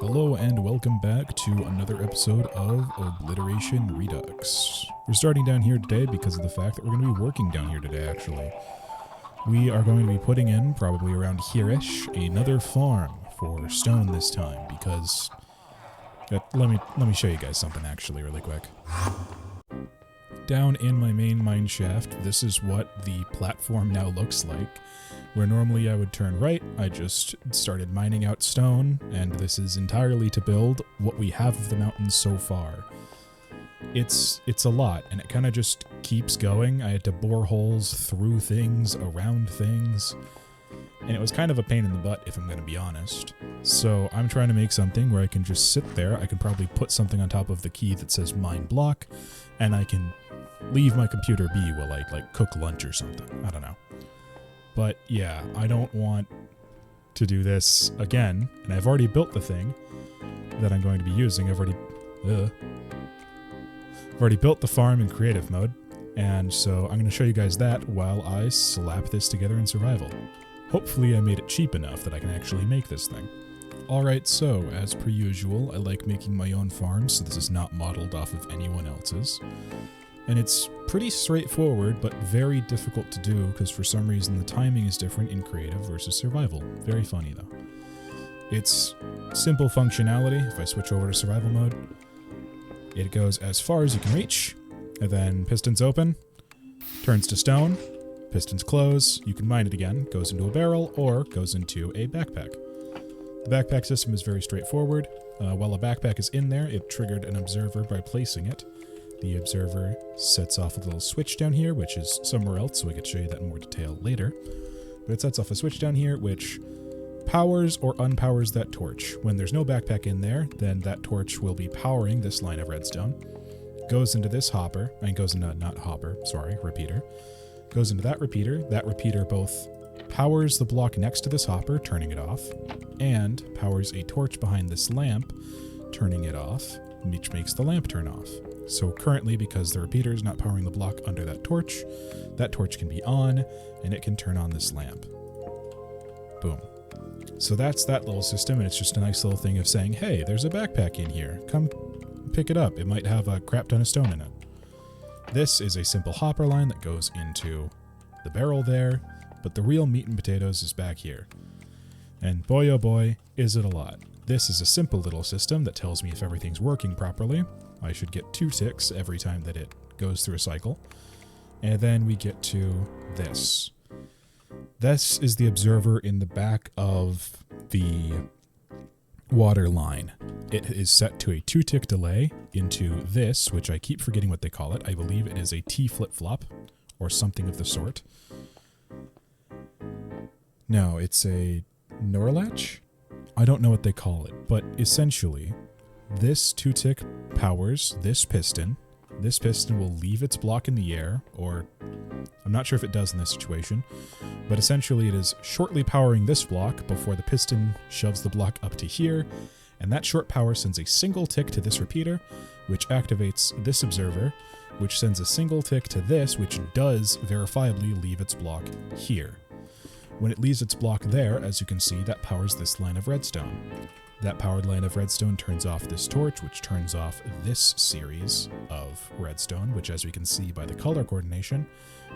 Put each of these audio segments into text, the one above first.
Hello and welcome back to another episode of Obliteration Redux. We're starting down here today because of the fact that we're going to be working down here today, actually. We are going to be putting in, probably around here-ish, another farm for stone this time, because... let me show you guys something, actually, really quick. Down in my main mine shaft, this is what the platform now looks like. Where normally I would turn right, I just started mining out stone, and this is entirely to build what we have of the mountains so far. It's a lot, and it kind of just keeps going. I had to bore holes through things, around things, and it was kind of a pain in the butt, if I'm going to be honest. So I'm trying to make something where I can just sit there. I can probably put something on top of the key that says mine block, and I can leave my computer be while I, cook lunch or something. I don't know. But yeah, I don't want to do this again, and I've already built the thing that I'm going to be using. I've already built the farm in creative mode, and so I'm going to show you guys that while I slap this together in survival. Hopefully I made it cheap enough that I can actually make this thing. Alright, so as per usual, I like making my own farms, so this is not modeled off of anyone else's. And it's pretty straightforward, but very difficult to do, because for some reason the timing is different in creative versus survival. Very funny, though. It's simple functionality. If I switch over to survival mode, it goes as far as you can reach, and then pistons open, turns to stone, pistons close, you can mine it again, goes into a barrel, or goes into a backpack. The backpack system is very straightforward. While a backpack is in there, it triggered an observer by placing it. The observer sets off a little switch down here, which is somewhere else, so I could show you that in more detail later. But it sets off a switch down here, which powers or unpowers that torch. When there's no backpack in there, then that torch will be powering this line of redstone. Goes into this hopper, repeater. Goes into that repeater. That repeater both powers the block next to this hopper, turning it off, and powers a torch behind this lamp, turning it off, which makes the lamp turn off. So currently, because the repeater is not powering the block under that torch can be on, and it can turn on this lamp. Boom. So that's that little system, and it's just a nice little thing of saying, hey, there's a backpack in here. Come pick it up. It might have a crap ton of stone in it. This is a simple hopper line that goes into the barrel there, but the real meat and potatoes is back here. And boy, oh boy, is it a lot. This is a simple little system that tells me if everything's working properly. I should get 2 ticks every time that it goes through a cycle. And then we get to this. This is the observer in the back of the water line. It is set to a 2-tick delay into this, which I keep forgetting what they call it. I believe it is a T flip-flop or something of the sort. No, it's a NOR latch? I don't know what they call it, but essentially, this 2-tick powers this piston. This piston will leave its block in the air, or I'm not sure if it does in this situation, but essentially it is shortly powering this block before the piston shoves the block up to here, and that short power sends a single tick to this repeater, which activates this observer, which sends a single tick to this, which does verifiably leave its block here. When it leaves its block there, as you can see, that powers this line of redstone. That powered line of redstone turns off this torch, which turns off this series of redstone, which, as we can see by the color coordination,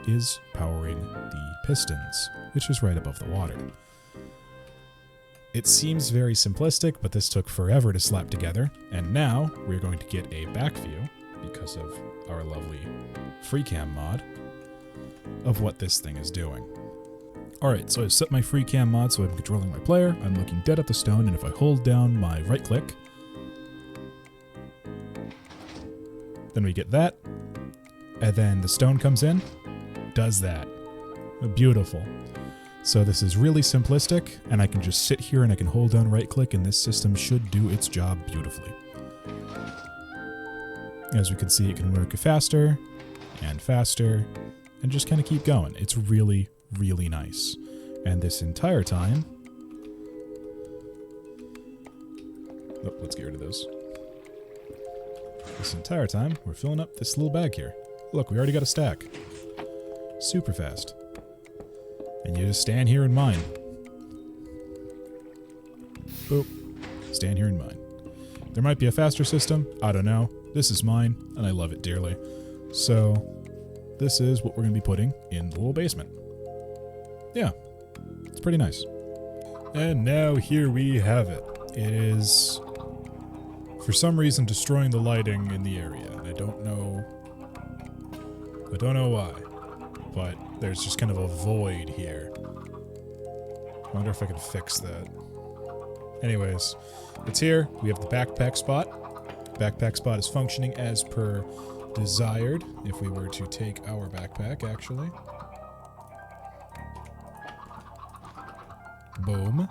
is powering the pistons, which is right above the water. It seems very simplistic, but this took forever to slap together, and now we're going to get a back view, because of our lovely Freecam mod, of what this thing is doing. Alright, so I've set my Freecam mod so I'm controlling my player. I'm looking dead at the stone, and if I hold down my right click, then we get that, and then the stone comes in, does that. Beautiful. So this is really simplistic, and I can just sit here and I can hold down right click, and this system should do its job beautifully. As we can see, it can work faster, and just kind of keep going. It's really nice. And this entire time... Oh, let's get rid of those. This entire time, we're filling up this little bag here. Look, we already got a stack. Super fast. And you just stand here and mine. Boop. Stand here and mine. There might be a faster system. I don't know. This is mine, and I love it dearly. So this is what we're going to be putting in the little basement. Yeah, it's pretty nice. And now here we have it. It is, for some reason, destroying the lighting in the area. I don't know why, but there's just kind of a void here. I wonder if I can fix that. Anyways, it's here. We have the backpack spot. Backpack spot is functioning as per desired. If we were to take our backpack, actually. Boom.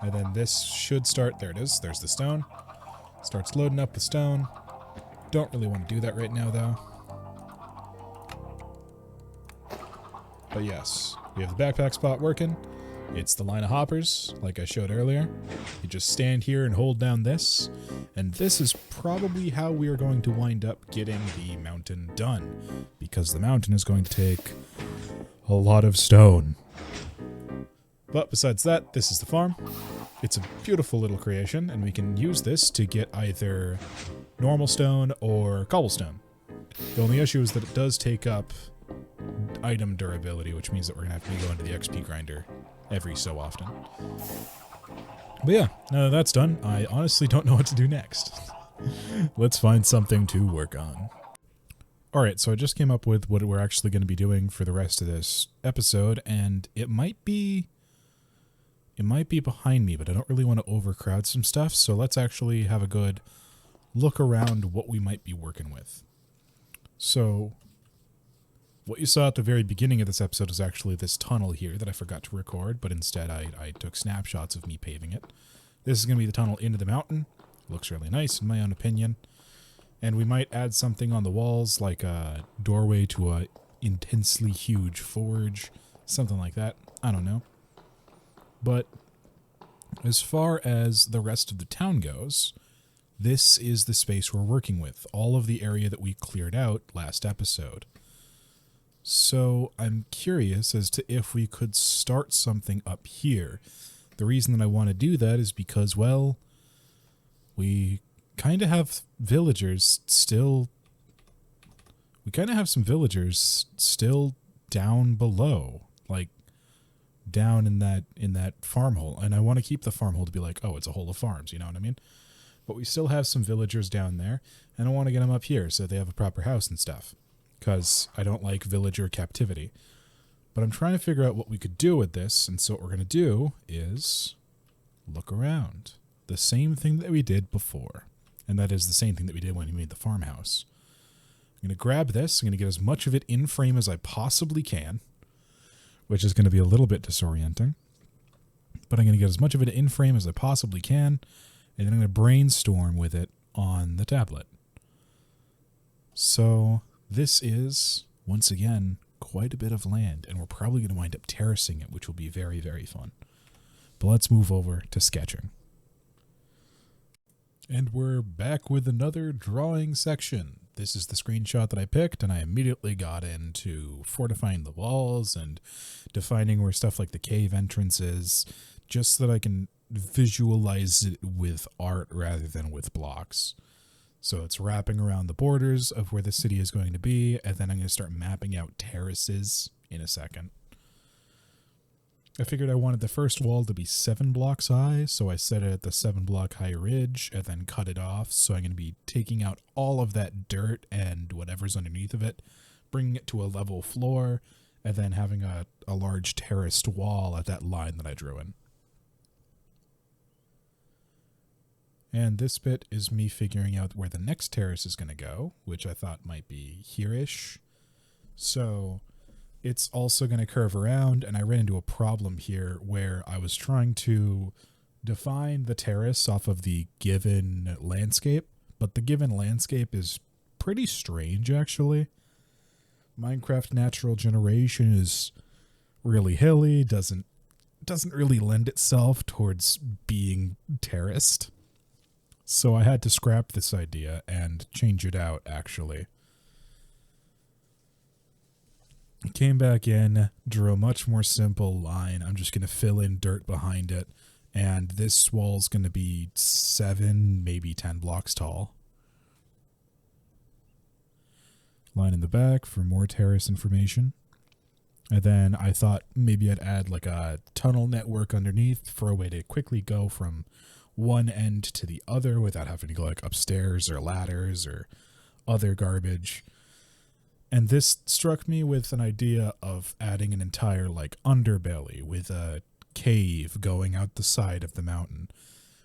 And then this should start. There it is. There's the stone. Starts loading up the stone. Don't really want to do that right now, though. But yes, we have the backpack spot working. It's the line of hoppers, like I showed earlier. You just stand here and hold down this, and this is probably how we are going to wind up getting the mountain done, because the mountain is going to take a lot of stone. But besides that, this is the farm. It's a beautiful little creation, and we can use this to get either normal stone or cobblestone. The only issue is that it does take up item durability, which means that we're going to have to be going to the XP grinder every so often. But yeah, now that that's done, I honestly don't know what to do next. Let's find something to work on. Alright, so I just came up with what we're actually going to be doing for the rest of this episode, and it might be behind me, but I don't really want to overcrowd some stuff, so let's actually have a good look around what we might be working with. So what you saw at the very beginning of this episode is actually this tunnel here that I forgot to record, but instead I took snapshots of me paving it. This is going to be the tunnel into the mountain. Looks really nice in my own opinion. And we might add something on the walls, like a doorway to a intensely huge forge, something like that. I don't know. But as far as the rest of the town goes, this is the space we're working with, all of the area that we cleared out last episode. So I'm curious as to if we could start something up here. The reason that I want to do that is because, well, we kind of have villagers still... We kind of have some villagers still down below, like down in that farm hole. And I want to keep the farm hole to be like, oh, it's a hole of farms, you know what I mean? But we still have some villagers down there, and I want to get them up here so they have a proper house and stuff. Because I don't like villager captivity. But I'm trying to figure out what we could do with this, and so what we're going to do is look around. The same thing that we did before. And that is the same thing that we did when we made the farmhouse. I'm going to grab this, I'm going to get as much of it in frame as I possibly can, which is going to be a little bit disorienting. But I'm going to get as much of it in frame as I possibly can, and then I'm going to brainstorm with it on the tablet. So this is, once again, quite a bit of land, and we're probably going to wind up terracing it, which will be very, very fun. But let's move over to sketching. And we're back with another drawing section. This is the screenshot that I picked, and I immediately got into fortifying the walls and defining where stuff like the cave entrance is, just so that I can visualize it with art rather than with blocks. So it's wrapping around the borders of where the city is going to be, and then I'm going to start mapping out terraces in a second. I figured I wanted the first wall to be 7 blocks high, so I set it at the 7 block high ridge, and then cut it off. So I'm going to be taking out all of that dirt and whatever's underneath of it, bringing it to a level floor, and then having a large terraced wall at that line that I drew in. And this bit is me figuring out where the next terrace is going to go, which I thought might be here-ish. So it's also going to curve around, and I ran into a problem here where I was trying to define the terrace off of the given landscape, but the given landscape is pretty strange, actually. Minecraft natural generation is really hilly, doesn't really lend itself towards being terraced. So I had to scrap this idea and change it out, actually. Came back in, drew a much more simple line. I'm just going to fill in dirt behind it And this wall's going to be 7, maybe 10 blocks tall. Line in the back for more terrace information. And then I thought maybe I'd add like a tunnel network underneath for a way to quickly go from one end to the other without having to go like upstairs or ladders or other garbage. And this struck me with an idea of adding an entire like underbelly with a cave going out the side of the mountain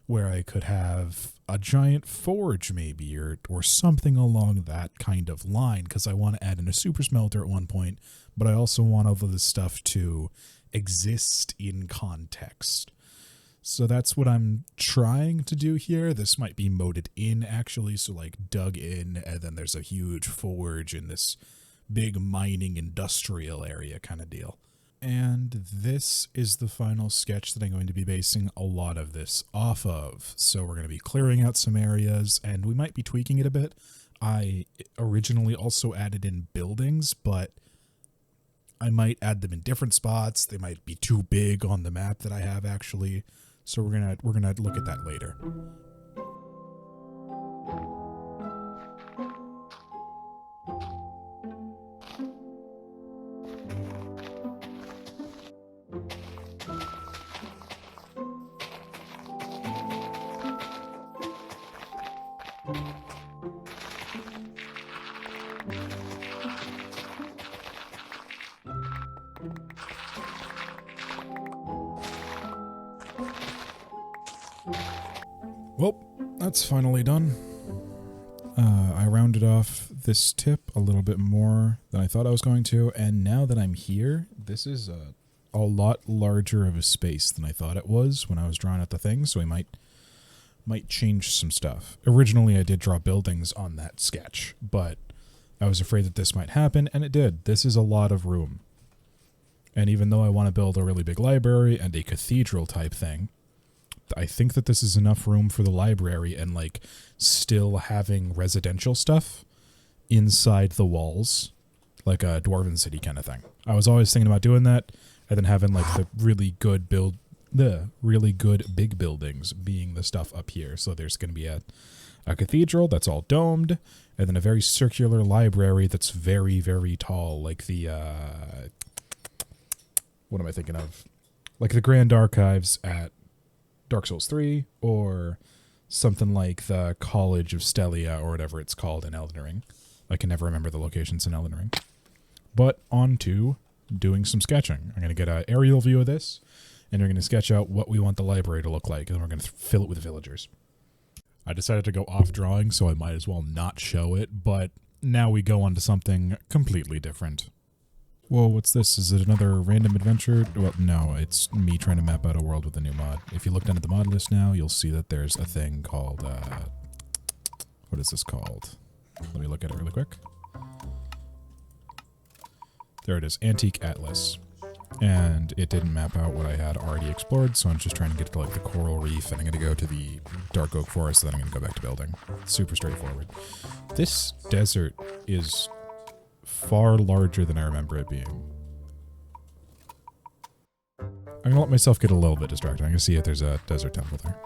where I could have a giant forge maybe or something along that kind of line, because I want to add in a super smelter at one point, but I also want all of this stuff to exist in context. So that's what I'm trying to do here. This might be moded in actually, so like dug in, and then there's a huge forge in this big mining industrial area kind of deal. And this is the final sketch that I'm going to be basing a lot of this off of. So we're going to be clearing out some areas, and we might be tweaking it a bit. I originally also added in buildings, but I might add them in different spots. They might be too big on the map that I have actually. So we're gonna look at that later. Well, that's finally done. I rounded off this tip a little bit more than I thought I was going to, and now that I'm here, this is a lot larger of a space than I thought it was when I was drawing out the thing, so I might change some stuff. Originally, I did draw buildings on that sketch, but I was afraid that this might happen, and it did. This is a lot of room. And even though I want to build a really big library and a cathedral type thing, I think that this is enough room for the library and like still having residential stuff inside the walls, like a Dwarven City kind of thing. I was always thinking about doing that, and then having like the really good big buildings being the stuff up here. So there's going to be a cathedral that's all domed, and then a very circular library that's very, very tall, like the what am I thinking of? Like the Grand Archives at Dark Souls 3, or something like the College of Stellia, or whatever it's called in Elden Ring. I can never remember the locations in Elden Ring. But on to doing some sketching. I'm going to get an aerial view of this, and we're going to sketch out what we want the library to look like, and then we're going to fill it with villagers. I decided to go off drawing, so I might as well not show it, but now we go on to something completely different. Whoa, what's this? Is it another random adventure? Well, no, it's me trying to map out a world with a new mod. If you look down at the mod list now, you'll see that there's a thing called, what is this called? Let me look at it really quick. There it is, Antique Atlas. And it didn't map out what I had already explored, so I'm just trying to get to like the coral reef, and I'm going to go to the dark oak forest, then I'm going to go back to building. It's super straightforward. This desert is far larger than I remember it being. I'm going to let myself get a little bit distracted. I'm going to see if there's a desert temple there.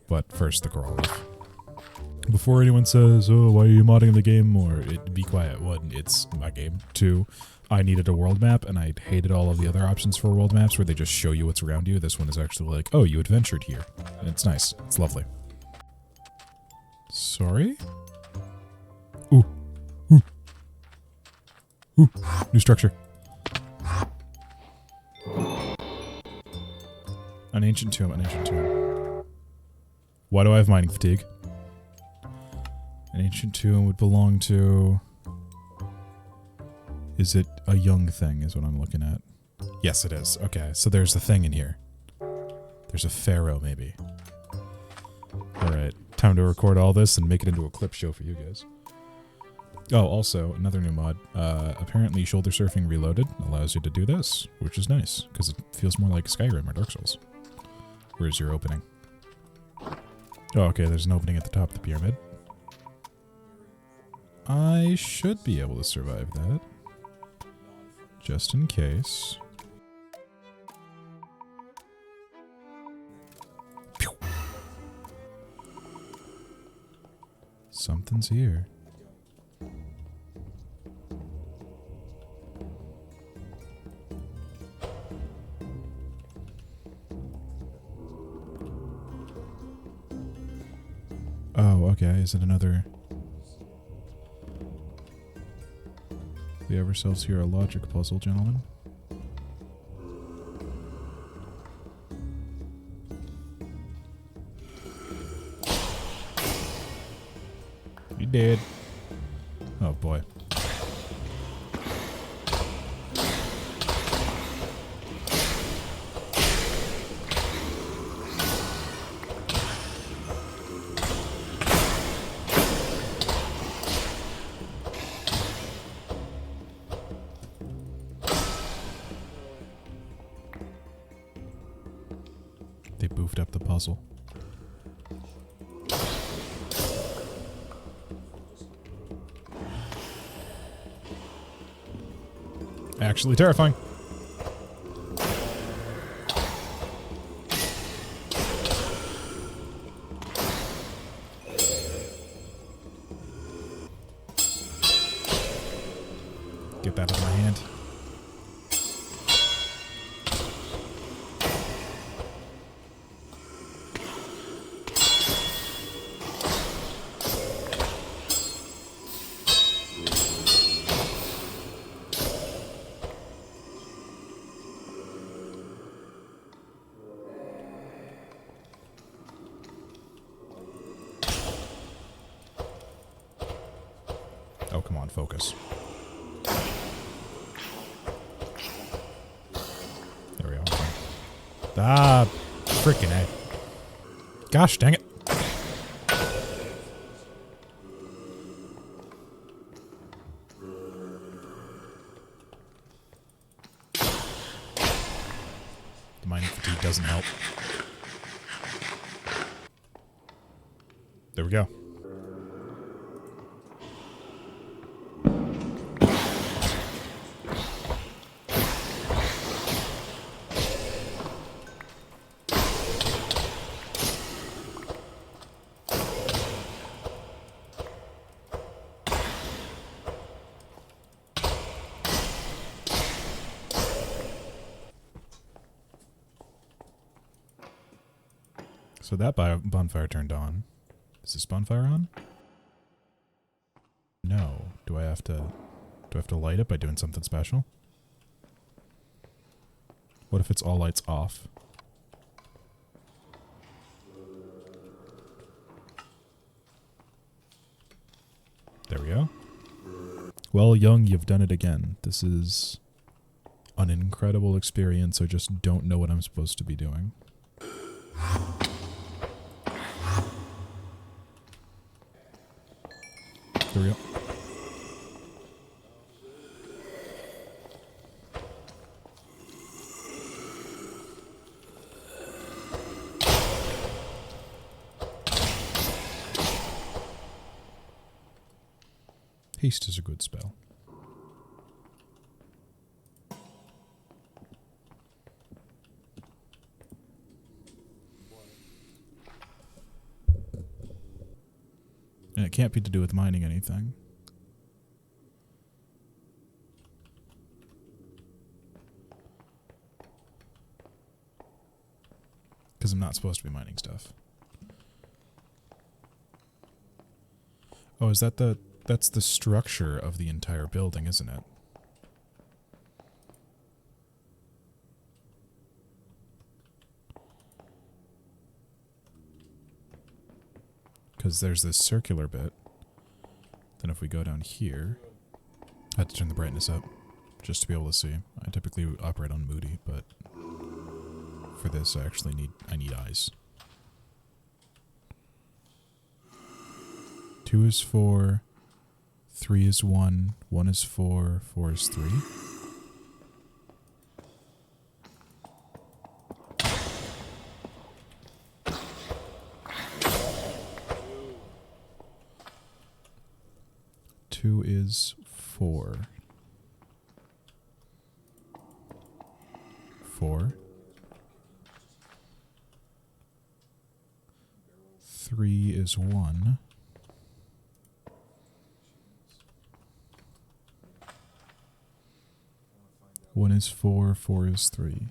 But first, the coral reef. Before anyone says, oh, why are you modding the game more? Be quiet. One, it's my game. Two, I needed a world map, and I hated all of the other options for world maps where they just show you what's around you. This one is actually like, oh, you adventured here. And it's nice. It's lovely. Sorry? Ooh. Ooh. Ooh, new structure. An ancient tomb, an ancient tomb. Why do I have mining fatigue? An ancient tomb would belong to... Is it a young thing is what I'm looking at? Yes, it is. Okay, so there's a thing in here. There's a pharaoh, maybe. Alright, time to record all this and make it into a clip show for you guys. Oh, also, another new mod. Apparently Shoulder Surfing Reloaded allows you to do this, which is nice, because it feels more like Skyrim or Dark Souls. Where's your opening? Oh, okay, there's an opening at the top of the pyramid. I should be able to survive that. Just in case. Something's here. Oh, okay. Is it another... We have ourselves here a logic puzzle, gentlemen. You did. Oh boy. They boofed up the puzzle. Actually terrifying. Get that out of my hand. Oh, come on, focus. There we go. Ah, frickin' A. Gosh dang it. The mining fatigue doesn't help. There we go. So that bonfire turned on. Is this bonfire on? No. Do I have to light it by doing something special? What if it's all lights off? There we go. Well, Young, you've done it again. This is an incredible experience. I just don't know what I'm supposed to be doing. There we go. Haste is a good spell. And it can't be to do with mining anything. Because I'm not supposed to be mining stuff. Oh, is that that's the structure of the entire building, isn't it? Because there's this circular bit. Then if we go down here, I have to turn the brightness up just to be able to see. I typically operate on moody, but for this I actually need eyes. 2 is 4, 3 is 1, 1 is 4, 4 is 3. Two is 4. 4. 3 is 1. 1 is 4, 4 is 3.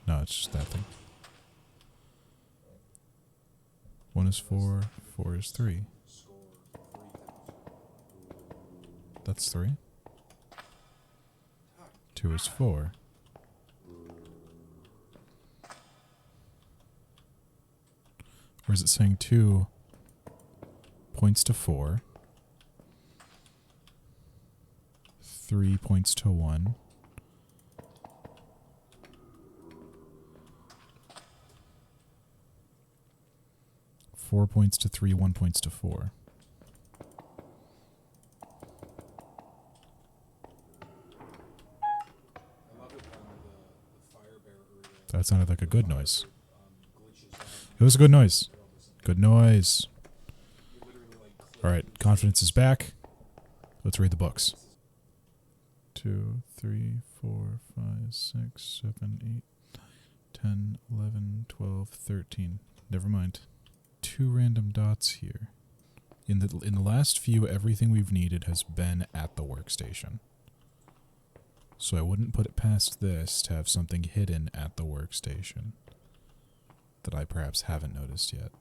No, it's just that thing. 1 is 4, 4 is 3. That's 3. 2 is 4. Or is it saying 2 points to 4? 3 points to 1. 4 points to 3, 1 points to 4. That sounded like a good noise. It was a good noise. Good noise. Alright, confidence is back. Let's read the books. 2, 3, 4, 5, 6, 7, 8, 10, 11, 12, 13. Never mind. 2 random dots here. In the last few, everything we've needed has been at the workstation. So I wouldn't put it past this to have something hidden at the workstation that I perhaps haven't noticed yet.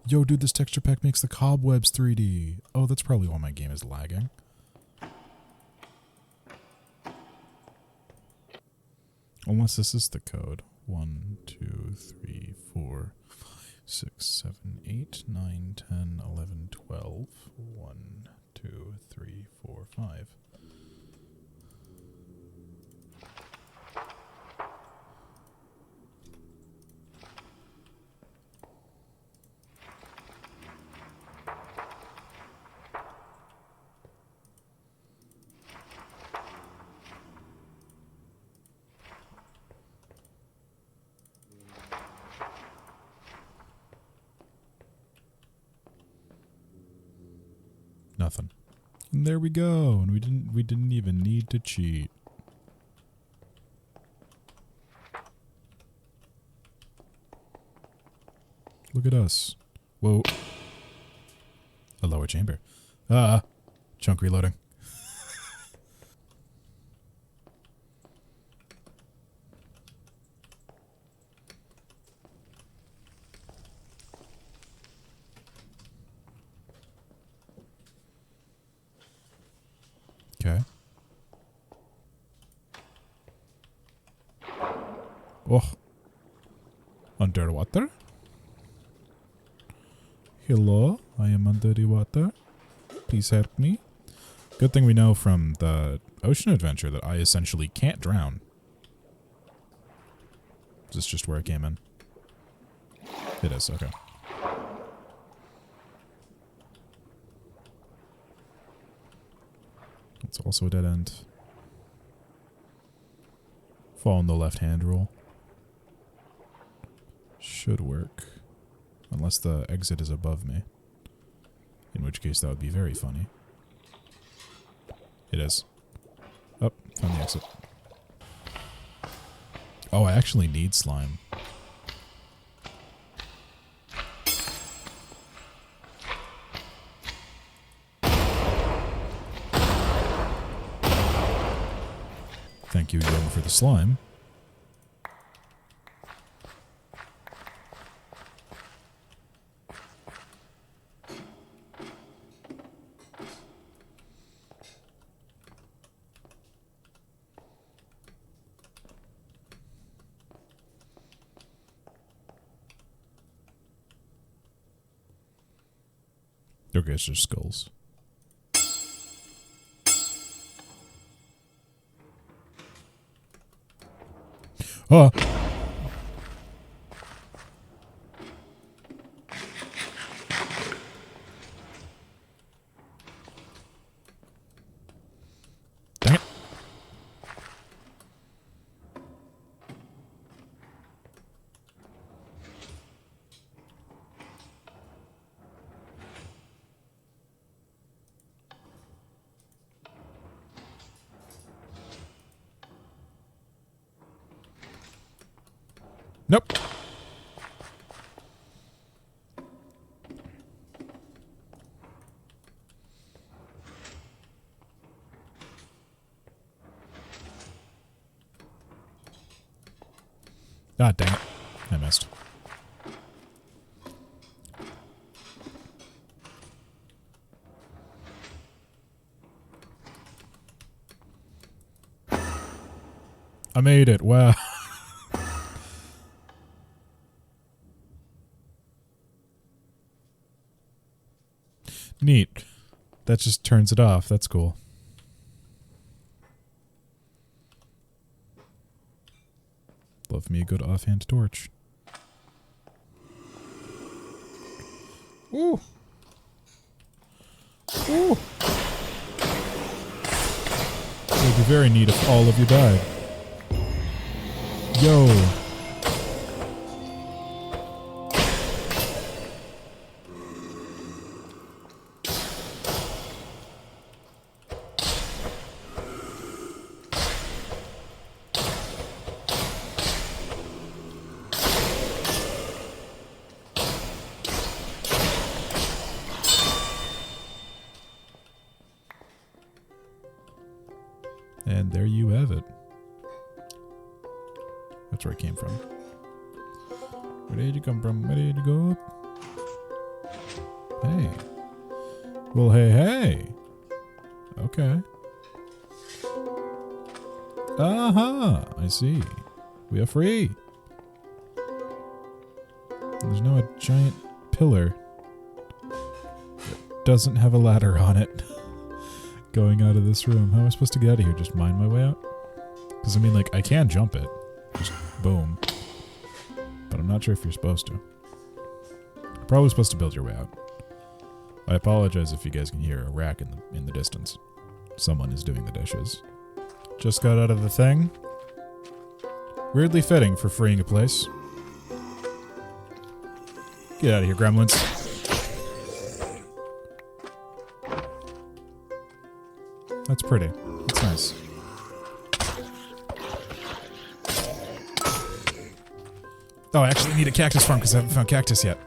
Yo, dude, this texture pack makes the cobwebs 3D. Oh, that's probably why my game is lagging. Unless this is the code. 1, 2, 3, 4, 6, 7, 8, 9, 10, 11, 12. 1, 2, 3, 4, 5. Nothing. And there we go. And we didn't even need to cheat. Look at us. Whoa. A lower chamber. Chunk reloading. Okay. Oh. Underwater? Hello, I am under the water. Please help me. Good thing we know from the ocean adventure that I essentially can't drown. Is this just where I came in? It is, okay. It's also a dead end. Following the left-hand rule. Should work. Unless the exit is above me. In which case that would be very funny. It is. Oh, found the exit. Oh, I actually need slime. Thank you, Young, for the slime. Okay, it's just skulls. Oh! Dang it. Nope. Ah, dang it. I missed. I made it. Wow. Neat. That just turns it off. That's cool. Love me a good offhand torch. Ooh. Ooh. It would be very neat if all of you died. Yo. And there you have it. That's where it came from. Where did you come from? Where did you go? Hey. Well, hey. Okay. Aha! I see. We are free. There's now a giant pillar that doesn't have a ladder on it. Going out of this room. How am I supposed to get out of here? Just mine my way out? Because, I mean, like, I can jump it. Just boom. But I'm not sure if you're supposed to. You're probably supposed to build your way out. I apologize if you guys can hear a rack in the distance. Someone is doing the dishes. Just got out of the thing. Weirdly fitting for freeing a place. Get out of here, gremlins. That's pretty. That's nice. Oh, I actually need a cactus farm because I haven't found cactus yet.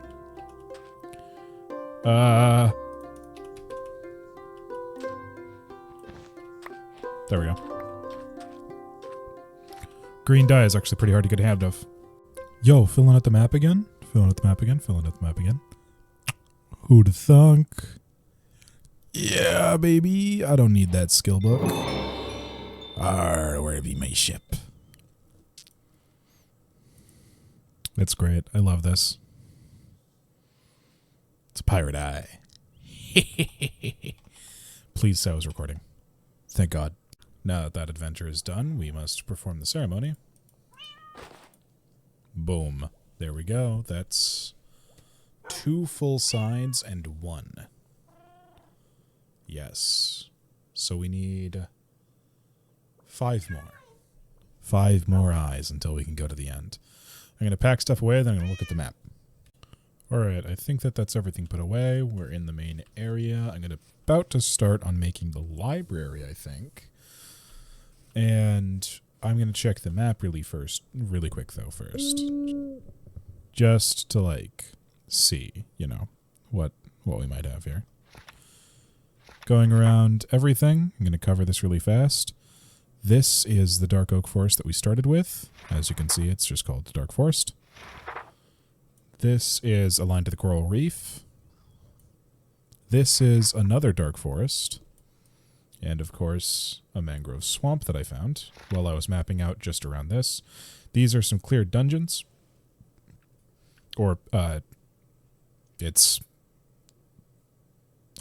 There we go. Green dye is actually pretty hard to get a hand of. Yo, filling out the map again? Filling out the map again? Filling out the map again? Who'da thunk? Yeah, baby. I don't need that skill book. Where be my ship? It's great. I love this. It's a pirate eye. Please say I was recording. Thank God. Now that that adventure is done, we must perform the ceremony. Boom. There we go. That's 2 full sides and 1. Yes. So we need 5 more. 5 more eyes until we can go to the end. I'm going to pack stuff away, then I'm going to look at the map. Alright, I think that's everything put away. We're in the main area. I'm about to start on making the library, I think. And I'm going to check the map really quick though first. Just to like see, you know, what we might have here. Going around everything, I'm going to cover this really fast. This is the dark oak forest that we started with. As you can see, it's just called the Dark Forest. This is aligned to the coral reef. This is another dark forest. And of course, a mangrove swamp that I found while I was mapping out just around this. These are some cleared dungeons. Or, it's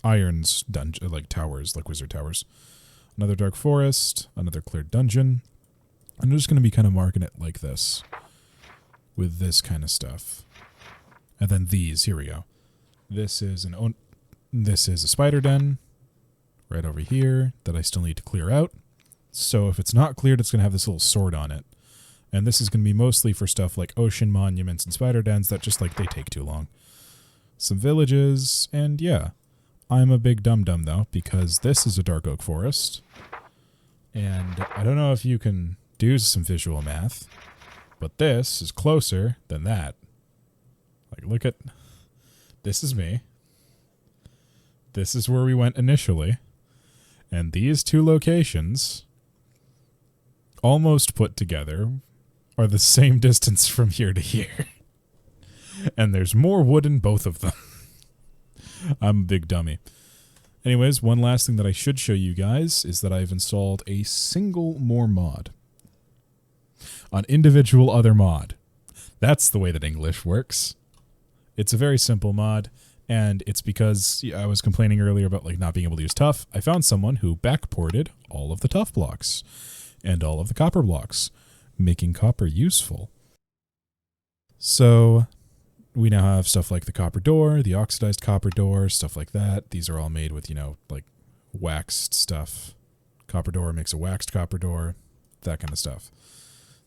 irons dungeon, like towers, like wizard towers. Another dark forest, another cleared dungeon. I'm just going to be kind of marking it like this. With this kind of stuff. And then these, here we go. This is a spider den. Right over here that I still need to clear out. So if it's not cleared, it's going to have this little sword on it. And this is going to be mostly for stuff like ocean monuments and spider dens that just like they take too long. Some villages, and yeah. I'm a big dum-dum though, because this is a dark oak forest. And I don't know if you can do some visual math, but this is closer than that. Like, look at... This is me. This is where we went initially. And these 2 locations, almost put together, are the same distance from here to here. And there's more wood in both of them. I'm a big dummy. Anyways, one last thing that I should show you guys is that I've installed a single more mod. On individual other mod. That's the way that English works. It's a very simple mod, and it's because I was complaining earlier about like not being able to use Tough. I found someone who backported all of the Tough blocks and all of the copper blocks, making copper useful. So we now have stuff like the copper door, the oxidized copper door, stuff like that. These are all made with, you know, like waxed stuff. Copper door makes a waxed copper door, that kind of stuff.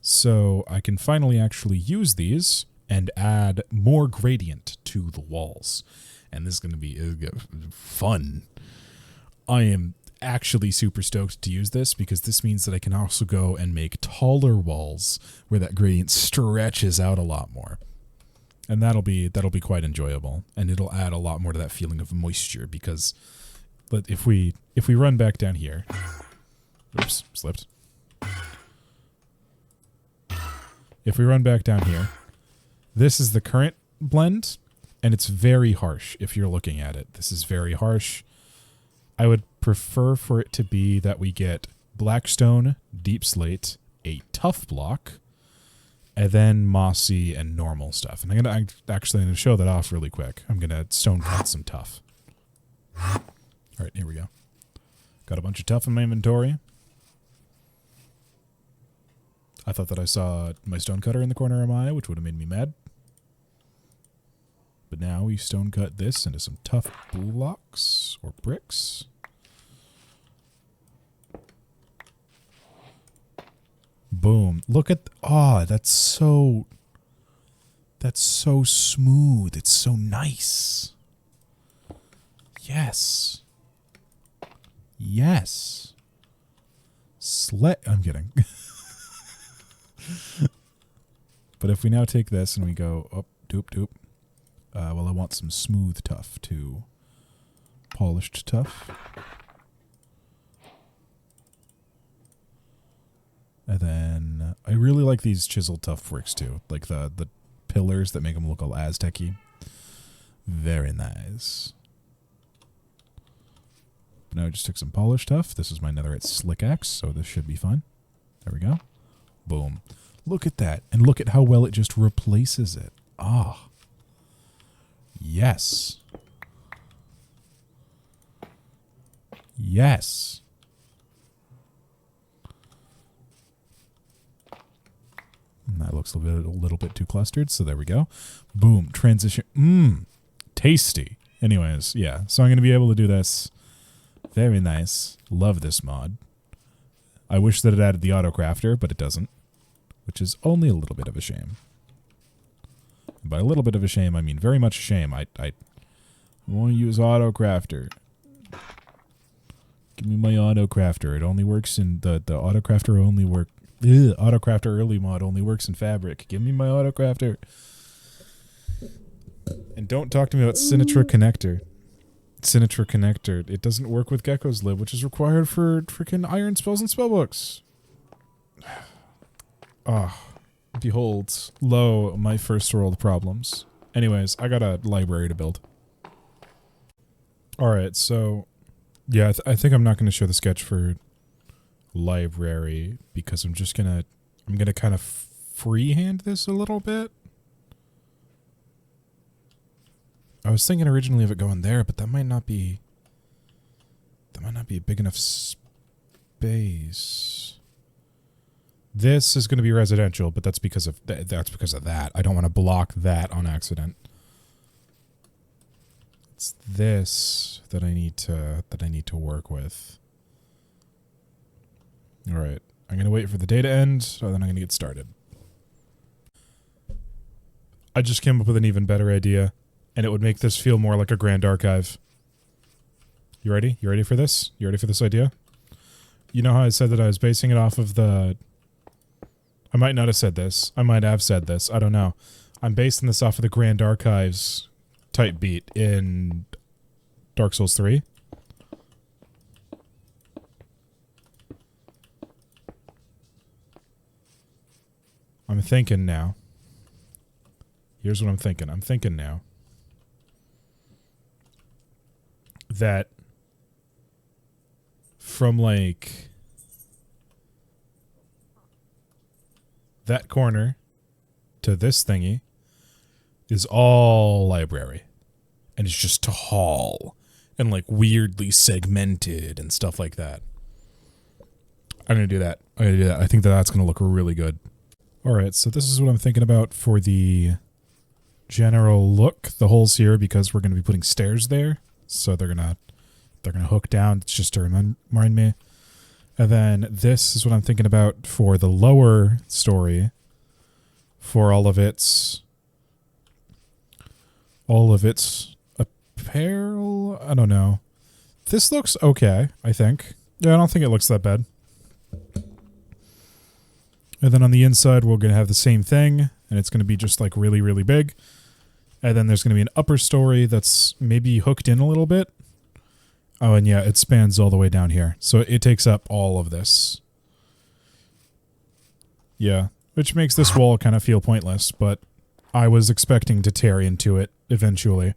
So I can finally actually use these and add more gradient to the walls. And this is going to be fun. I am actually super stoked to use this because this means that I can also go and make taller walls where that gradient stretches out a lot more. And that'll be quite enjoyable, and it'll add a lot more to that feeling of moisture because if we run back down here, oops, slipped. If we run back down here, this is the current blend, and it's very harsh if you're looking at it. This is very harsh. I would prefer for it to be that we get blackstone, deep slate, a tough block, and then mossy and normal stuff. And I'm gonna show that off really quick. I'm gonna stone cut some tough. All right, here we go. Got a bunch of tough in my inventory. I thought that I saw my stone cutter in the corner of my eye, which would have made me mad. But now we stone cut this into some tough blocks or bricks. Boom. Look at, that's so smooth. It's so nice. Yes. Yes. I'm kidding. But if we now take this and we go up, doop. Well, I want some smooth tough too. Polished tough. And then I really like these chiseled tough bricks too. Like the pillars that make them look all Aztec-y. Very nice. Now I just took some polished tough. This is my netherite slick axe, so this should be fun. There we go. Boom. Look at that. And look at how well it just replaces it. Ah. Yes. Yes. And that looks a little bit too clustered, so there we go. Boom. Transition. Tasty. Anyways, yeah. So I'm going to be able to do this. Very nice. Love this mod. I wish that it added the auto crafter, but it doesn't, which is only a little bit of a shame. By a little bit of a shame, I mean very much a shame. I want to use auto crafter. Give me my auto crafter. It only works in the auto crafter only work. Auto crafter early mod only works in fabric. Give me my auto crafter. And don't talk to me about Sinatra connector. Sinatra connector. It doesn't work with Geckolib, which is required for freaking iron spells and spellbooks. Behold, lo, my first world problems. Anyways, I got a library to build. Alright, so yeah, I think I'm not going to show the sketch for library because I'm gonna kind of freehand this a little bit. I was thinking originally of it going there, but that might not be a big enough space. This is going to be residential, but that's because of that. I don't want to block that on accident. It's this that I need to work with. All right, I'm going to wait for the day to end, so then I'm going to get started. I just came up with an even better idea, and it would make this feel more like a grand archive. You ready? You ready for this? You ready for this idea? You know how I said that I was basing it off of the... I might not have said this. I might have said this. I don't know. I'm basing this off of the Grand Archives type beat in Dark Souls 3. I'm thinking now. Here's what I'm thinking. I'm thinking now that from like that corner to this thingy is all library. And it's just tall and like weirdly segmented and stuff like that. I'm going to do that. I think that that's going to look really good. All right, so this is what I'm thinking about for the general look. The holes here, because we're going to be putting stairs there, so they're gonna hook down. It's just to remind me. And then this is what I'm thinking about for the lower story, for all of its apparel. I don't know. This looks okay, I think. Yeah, I don't think it looks that bad. And then on the inside, we're going to have the same thing, and it's going to be just like really, really big. And then there's going to be an upper story that's maybe hooked in a little bit. Oh, and yeah, it spans all the way down here. So it takes up all of this. Yeah, which makes this wall kind of feel pointless, but I was expecting to tear into it eventually.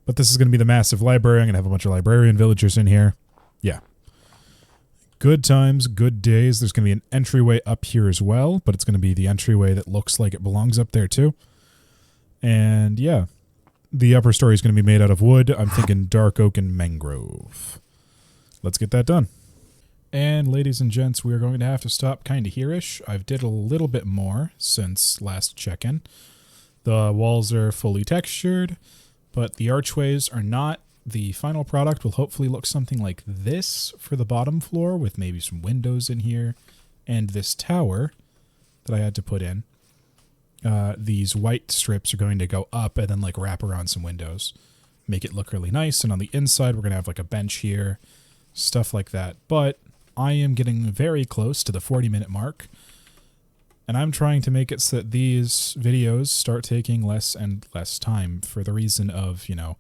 But this is going to be the massive library. I'm going to have a bunch of librarian villagers in here. Yeah. Good times, good days. There's going to be an entryway up here as well, but it's going to be the entryway that looks like it belongs up there too. And yeah, the upper story is going to be made out of wood. I'm thinking dark oak and mangrove. Let's get that done. And ladies and gents, we are going to have to stop kind of here-ish. I've did a little bit more since last check-in. The walls are fully textured, but the archways are not. The final product will hopefully look something like this for the bottom floor, with maybe some windows in here, and this tower that I had to put in. These white strips are going to go up and then like wrap around some windows, make it look really nice. And on the inside, we're going to have like a bench here, stuff like that. But I am getting very close to the 40-minute mark, and I'm trying to make it so that these videos start taking less and less time, for the reason of, you know,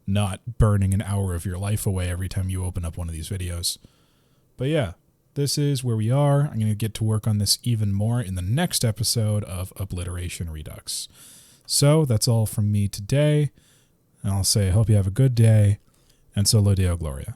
not burning an hour of your life away every time you open up one of these videos. But yeah, this is where we are. I'm going to get to work on this even more in the next episode of Obliteration Redux. So that's all from me today. And I'll say, I hope you have a good day, and Solo Deo Gloria.